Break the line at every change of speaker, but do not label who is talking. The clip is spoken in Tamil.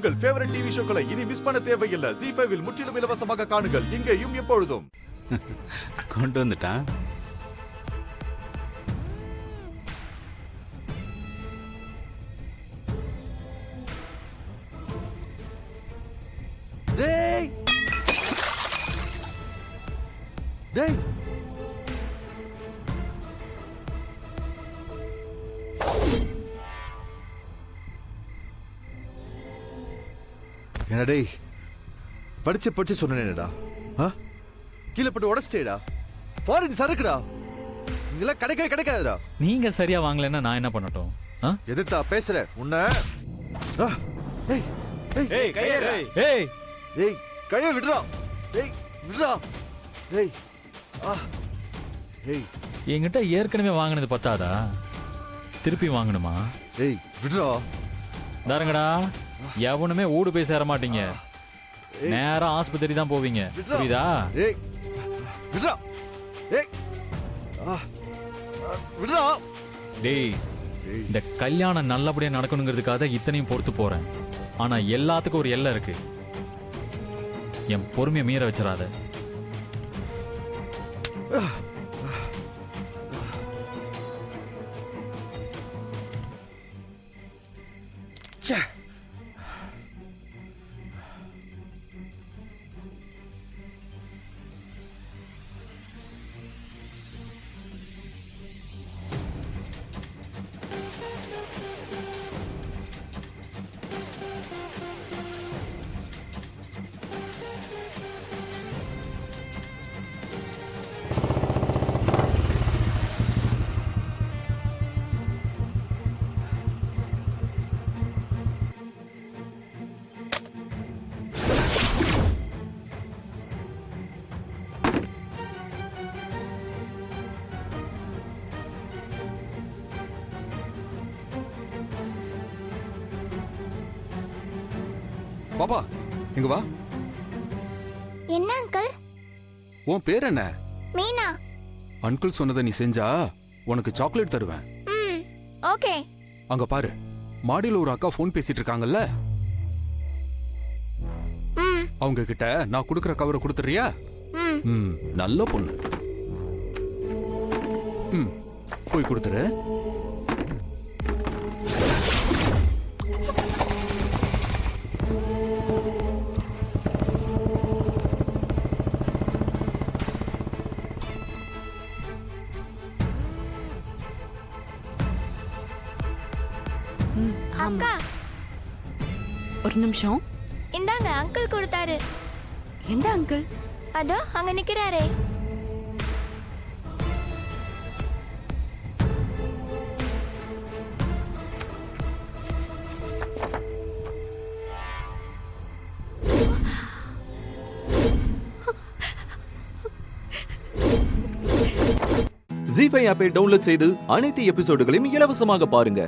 உங்கள் ஃபேவரட் டிவி ஷோக்களை இனி மிஸ் பண்ண தேவையில்லை. ZEE5 இல் முற்றிலும் இலவசமாக காணுங்கள், இங்கேயும் எப்பொழுதும்.
கொண்டு வந்துட்டான்.
டேய் டேய் என்னடா டேய், படிச்சு சொன்னேடா. கீழே போட்டு உடச்சிட்டேடா. ஃபாரின் சரக்குடா, இங்கெல்லாம் கிடைக்காதுடா.
நீங்க சரியா வாங்கலைன்னா நான் என்ன பண்ணட்டும்?
எதுத்தா பேசுற உன்ன? ஏய்
ஏய் கையேறு.
ஏய்
ஏய் கையை விடுறா. ஏய் விடுறா. ஏய் ஏய்
என்கிட்ட ஏற்கனவே வாங்கினது பத்தாதா? திருப்பி வாங்கணுமா?
ஏய் விடுறா.
தாருங்கடா, எவனுமே ஊடு போய் சேர மாட்டீங்க. நேரா ஆஸ்பத்திரி தான் போவீங்க, புரியுதா?
ஏய் விடுறா. ஏய் விடுறா.
டேய், இந்த கல்யாணம் நல்லபடியா நடக்கணுங்கிறதுக்காக இத்தனையும் பொறுத்து போறேன். ஆனா எல்லாத்துக்கும் ஒரு எல்லை இருக்கு. என் பொறுமையை மீற வச்சிடாத.
பாப்பா இங்க வா.
என்ன அங்கிள்?
உன் பேர் என்ன?
மீனா.
அங்கிள் சொன்னதை நீ செஞ்சா உனக்கு சாக்லேட் தருவேன்.
ஓகே.
அங்க பாரு, மாடியில ஒரு அக்கா போன் பேசிட்டு இருக்காங்கல்ல, அவங்க கிட்ட நான் குடுக்கற கவரை கொடுத்துறியா? நல்ல பொண்ணு. போய் கொடுத்துரு.
அக்கா
ஒரு நிமிஷம்.
இந்தாங்க, அங்கிள் கொடுத்தாரு.
எந்த அங்கிள்?
அதோ அங்க நிக்கிறாரே.
ZEE5 ஆப்பை டவுன்லோட் செய்து அனைத்து எபிசோடுகளையும் இலவசமாக பாருங்க.